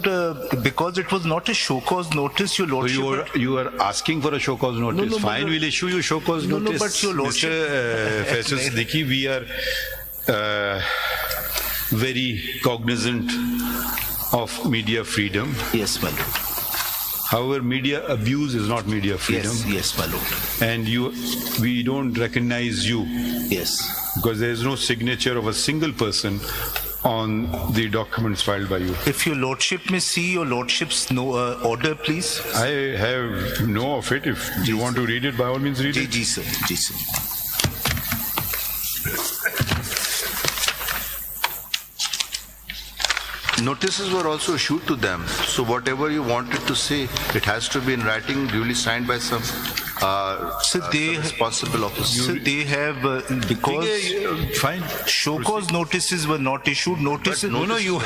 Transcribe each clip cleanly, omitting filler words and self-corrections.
Because it was not a show cause notice, your So lordship. you are asking for a show cause notice. no, Fine, but- we'll issue you show cause No, no, notice. but your lordship- Mr. Faisal Siddiqui, we are very cognizant of media freedom. Yes, my lord. However, media abuse is not media freedom. Yes, my lord. And we don't recognize you Yes. because there is no signature of a single person on the documents filed by you. If your lordship may see your lordship's order, please. I have no of it. If you want to read it, by all means read it. Ji, sir. Ji, sir. Notices were also issued to them. So whatever you wanted to say, it has to be in writing, duly signed by some responsible officer. So they have, because Fine. show cause notices were not issued, notices. No, you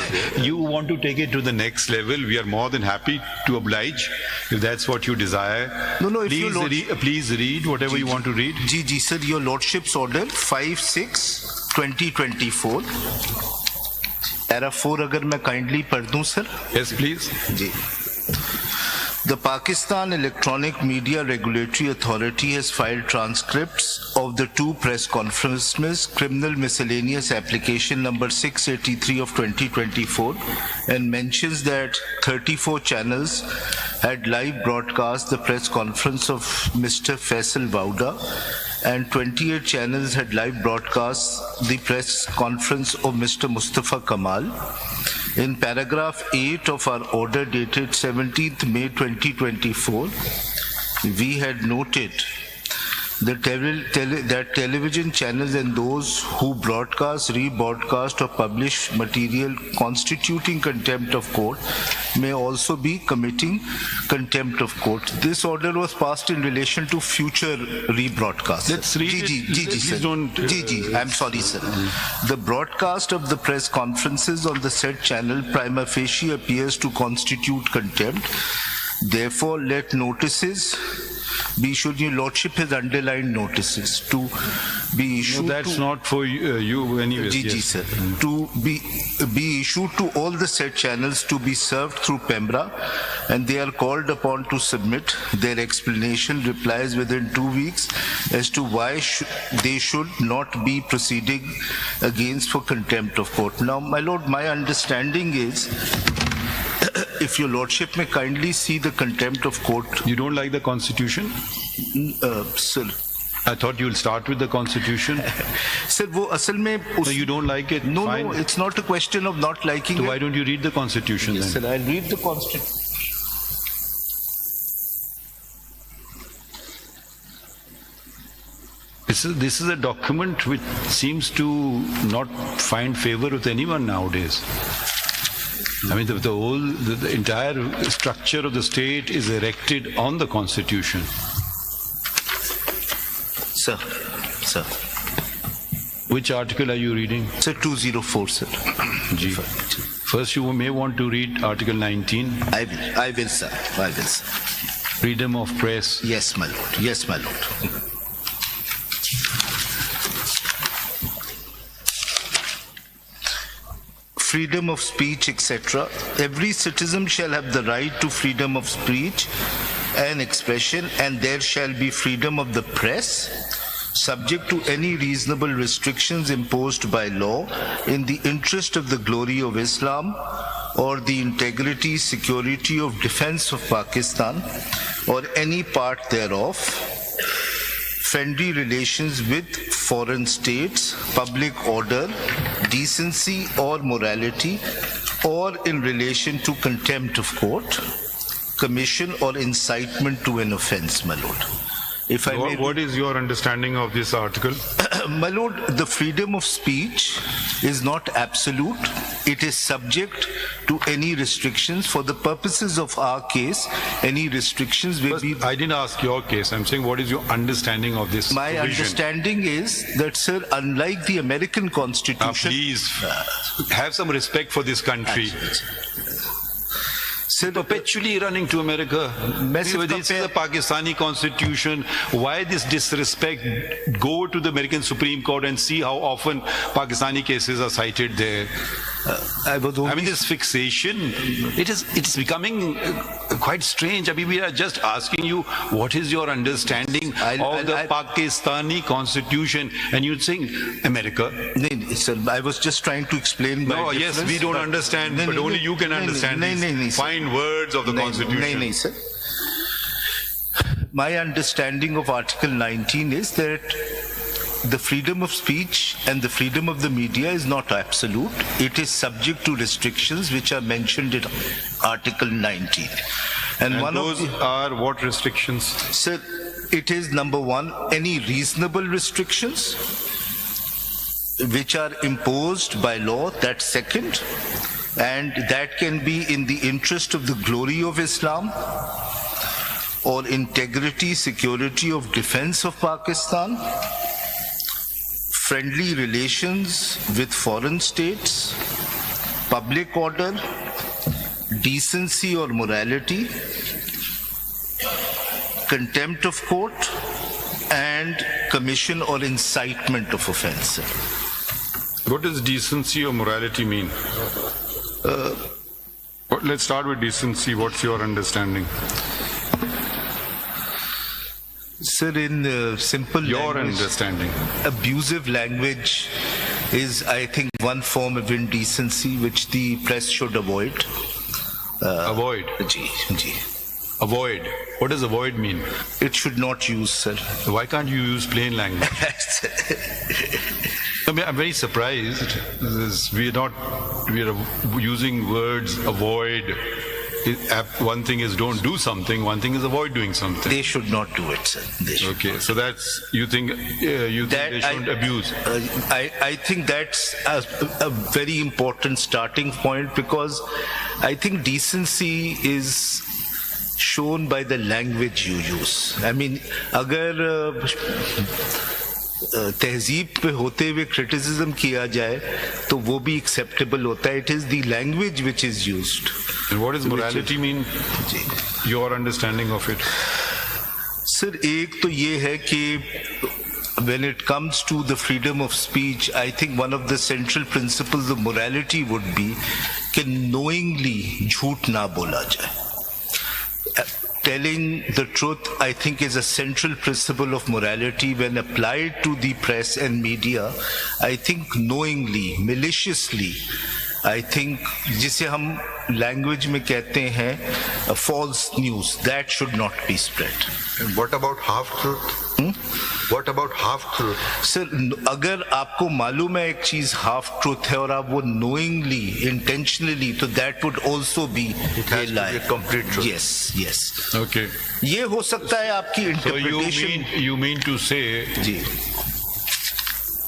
want to take it to the next level. We are more than happy to oblige if that's what you desire. No, if your Please read whatever you want to read. Ji, sir, your lordship's order 5/6/2024. Para 4 अगर मैं kindly पढ़ दूं, sir. Yes, please. Ji. The Pakistan Electronic Media Regulatory Authority has filed transcripts of the two press conferences, Criminal Miscellaneous Application number 683 of 2024, and mentions that 34 channels had live broadcast the press conference of Mr. Faisal Wauda, and 28 channels had live broadcast the press conference of Mr. Mustafa Kamal. In paragraph 8 of our order dated 17th May 2024, we had noted that television channels and those who broadcast, rebroadcast or publish material constituting contempt of court may also be committing contempt of court. This order was passed in relation to future rebroadcasts. Let's read it. Ji, Please sir. don't, Ji, I'm sorry, sir. The broadcast of the press conferences on the said channel prima facie appears to constitute contempt. Therefore, let notices be issued. Your lordship has underlined notices to be issued. No, that's not for you anyways. Ji, Yes. sir. To be issued to all the said channels to be served through PEMRA, and they are called upon to submit their explanation replies within 2 weeks as to why they should not be proceeding against for contempt of court. Now, my lord, my understanding is, if your lordship may kindly see the contempt of court, You don't like the constitution? sir. I thought you'll start with the constitution. Sir, वो असल में So you don't like it? No, Fine. no, it's not a question of not liking So it. why don't you read the constitution Yes, then? sir, I'll read the constitution. This is a document which seems to not find favor with anyone nowadays. I mean, the entire structure of the state is erected on the constitution. Sir. Which article are you reading? Sir, 204, sir. Ji. First, you may want to read Article 19, I will, sir. freedom of press. Yes, my lord. Yes, my lord. Freedom of speech, etc. Every citizen shall have the right to freedom of speech and expression, and there shall be freedom of the press, subject to any reasonable restrictions imposed by law in the interest of the glory of Islam or the integrity, security or defense of Pakistan or any part thereof, friendly relations with foreign states, public order, decency or morality, or in relation to contempt of court, commission or incitement to an offense, my lord. If I may, What is your understanding of this article? my lord, the freedom of speech is not absolute. It is subject to any restrictions. For the purposes of our case, any restrictions will be... I didn't ask your case. I'm saying, what is your understanding of this My provision? understanding is that, sir, unlike the American Constitution... Please, have some respect for this country. Sir, Perpetually running to America. Massive This is the Pakistani constitution. Why this disrespect? Go to the American Supreme Court and see how often Pakistani cases are cited there. I was only... I mean, this fixation, it's becoming quite strange. I mean, we are just asking you, what is your understanding of the Pakistani constitution? And you're saying, America. No, sir, I was just trying to explain my No, yes, we don't understand, but only you can understand these fine words of the constitution. No, sir. My understanding of Article 19 is that the freedom of speech and the freedom of the media is not absolute. It is subject to restrictions which are mentioned in Article 19. And one those are what restrictions? Sir, it is number one, any reasonable restrictions which are imposed by law, that's second. And that can be in the interest of the glory of Islam or integrity, security of defense of Pakistan, friendly relations with foreign states, public order, decency or morality, contempt of court, and commission or incitement of offence. What does decency or morality mean? Let's start with decency. What's your understanding? Sir, in simple Your language, understanding. abusive language is, I think, one form of indecency which the press should avoid. Avoid. Ji. Avoid. What does avoid mean? It should not use, sir. Why can't you use plain language? I mean, I'm very surprised. We are using words avoid. One thing is don't do something, one thing is avoid doing something. They should not do it, sir. They should. Okay, so that's, you think they shouldn't abuse? I think that's a very important starting point, because I think decency is shown by the language you use. I mean, अगर तहजीब पे होते हुए criticism किया जाए तो वो भी एक्सेप्टेबल होता है. It is the language which is used. And what does morality mean? Your understanding of it? Sir, एक तो ये है कि when it comes to the freedom of speech, I think one of the central principles of morality would be कि knowingly झूठ ना बोला जाए. Telling the truth, I think, is a central principle of morality when applied to the press and media. I think knowingly, maliciously, I think जिसे हम language में कहते हैं false news, that should not be spread. And what about half-truth? What about half-truth? Sir, अगर आपको मालूम है एक चीज half truth है और आप वो knowingly, intentionally, तो that would also be It has a lie. to be a complete truth. Yes. Okay. ये हो सकता है आपकी So interpretation. you mean to say ji.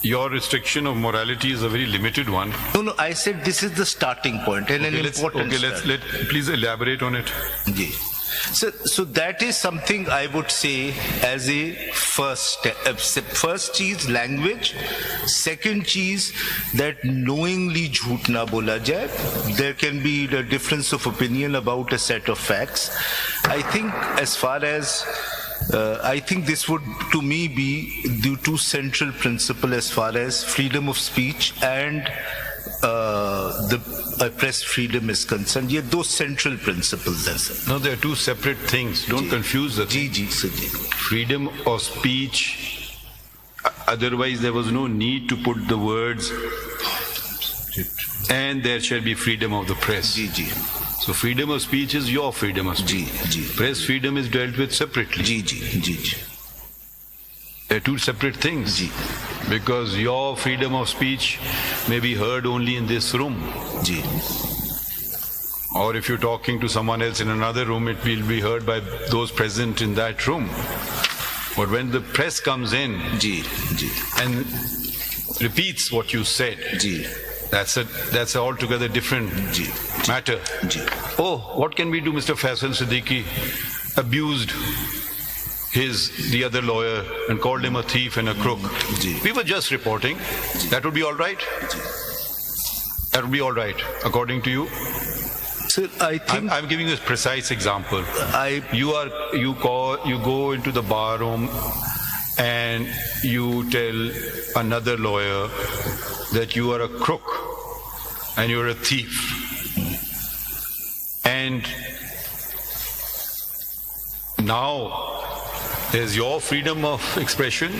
your restriction of morality is a very limited one? No, I said this is the starting point and an important start. Please elaborate on it. Ji. So that is something I would say as a first step. First cheese, language. Second cheese, that knowingly झूठ ना बोला जाए. There can be a difference of opinion about a set of facts. I think as far as I think this would, to me, be the two central principles as far as freedom of speech and the press freedom is concerned. ये दो central principles हैं, sir. No, they are two separate things. Don't confuse the ji ji sir ji. freedom of speech. Otherwise, there was no need to put the words, and there shall be freedom of the press. Ji ji So freedom of speech is your freedom of speech. Ji Press freedom is dealt with separately. Ji ji ji ji. They're two separate things. Ji Because your freedom of speech may be heard only in this room. Ji Or if you're talking to someone else in another room, it will be heard by those present in that room. But when the press comes in ji ji and repeats what you said, ji that's an altogether different ji matter. Ji. Oh, what can we do? Mr. Faisal Siddiqui abused the other lawyer and called him a thief and a crook. Ji. We were just reporting. That would be all right? That would be all right, according to you? Sir, I think I'm giving you a precise example. You go into the bar room and you tell another lawyer that you are a crook and you're a thief. And now there's your freedom of expression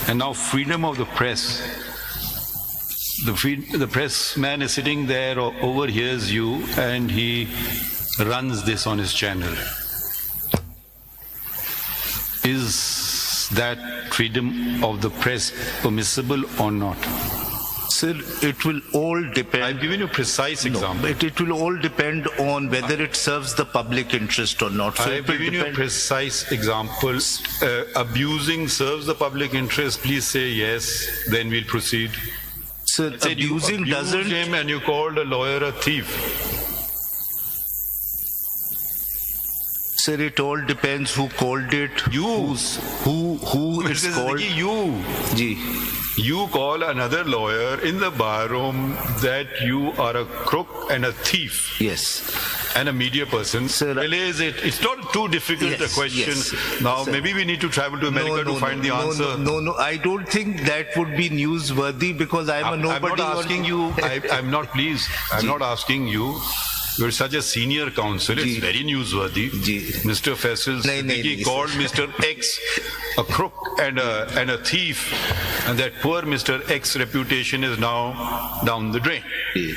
and now freedom of the press. The press man is sitting there, overhears you, and he runs this on his channel. Is that freedom of the press permissible or not? Sir, it will all depend. I've given you a precise example. It will all depend on whether it serves the public interest or not. So I've it will given you a depend. precise example. Abusing serves the public interest, please say yes, then we'll proceed. Sir, Said you abusing abused doesn't. him and you called a lawyer a thief. Sir, it all depends who called it. Who it's Mr. called. Siddiqui, you. Ji. You call another lawyer in the bar room that you are a crook and a thief Yes. and a media person. Sir, Relays it. It's not too difficult a Yes, question. yes, Now, sir. maybe we need to travel to America to find the answer. No, I don't think that would be newsworthy because I'm a I'm nobody. not asking you. I'm not, please. I'm not asking you. You're such a senior counsel. It's Ji. very newsworthy. Ji. Mr. Faisal Siddiqui nahi, called sir. Mr. X a crook and a thief, and that poor Mr. X reputation is now down the drain. Ji.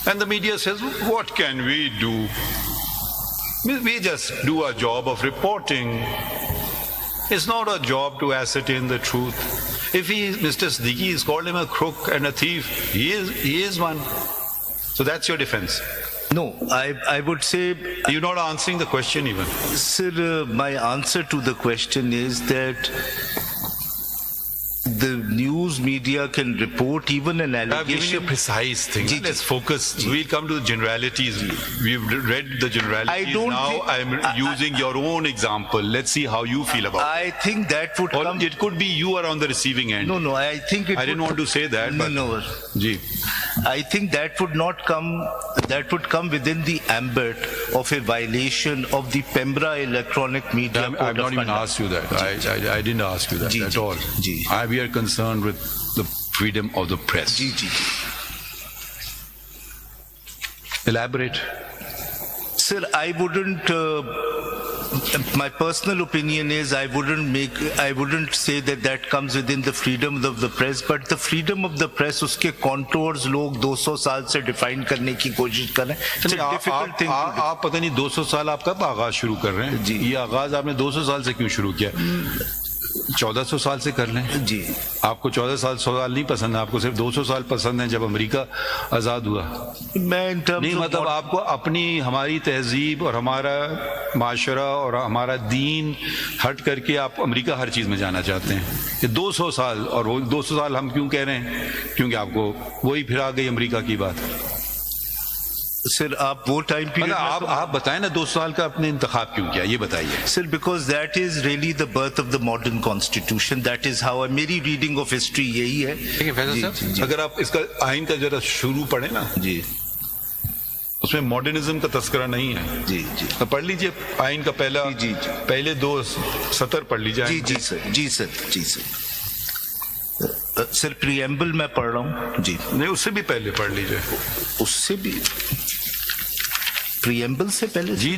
And the media says, what can we do? We just do our job of reporting. It's not our job to ascertain the truth. If Mr. Siddiqui has called him a crook and a thief, he is one. So that's your defense. No, I would say, You're not answering the question even. sir, my answer to the question is that the news media can report even an I've given you a allegation. precise thing. Ji, Let's ji. focus. We'll come to the generalities. We've read the generalities. I don't now think- I'm using your own example. Let's see how you feel about I think that would it. Or come. it could be you are on the receiving end. No, I think it I didn't would, want to say that, No, but no. Ji. I think that would not come, that would come within the ambit of a violation of the Pembra Electronic Media I've Code not of even Conduct. asked you that. I didn't ask you that Ji, at ji, all. ji. We are concerned with the freedom of the press. Ji. Elaborate. Sir, I wouldn't, my personal opinion is I wouldn't say that comes within the freedom of the press, but the freedom of the press, uske contours log 200 साल से define करने की कोशिश कर रहे हैं. It's a difficult thing to do. आप पता नहीं 200 साल आप कब आगाज शुरू कर रहे हैं? जी. ये आगाज आपने 200 साल से क्यों शुरू किया? 1400 साल से कर लें. जी. आपको 14 साल नहीं पसंद है, आपको सिर्फ 200 साल पसंद है जब अमेरिका आजाद हुआ. मैं in terms नहीं of मतलब what- आपको अपनी हमारी तहजीब और हमारा माशरा और हमारा दीन हट करके आप अमेरिका हर चीज में जाना चाहते हैं. ये 200 साल और वो 200 साल हम क्यों कह रहे हैं? क्योंकि आपको वही फिर आ गई अमेरिका की बात. सर आप वो टाइम पीरियड मतलब आप बताएं ना 200 साल का अपने इंतखाब क्यों किया, ये बताइए. Sir, because that is really the birth of the modern constitution. That is how मेरी reading of history यही है. देखिए फैसल साहब, अगर आप इसका आइन का जरा शुरू पढ़े ना, जी उसमें मॉडर्निज्म का तस्करा नहीं है. जी तो पढ़ लीजिए आइन का पहला जी. पहले 2 सतर पढ़ लीजिए. जी सर. सर प्रियम्बल मैं पढ़ रहा हूँ जी. नहीं, उससे भी पहले पढ़ लीजिए. उससे भी प्रियम्बल से पहले जी.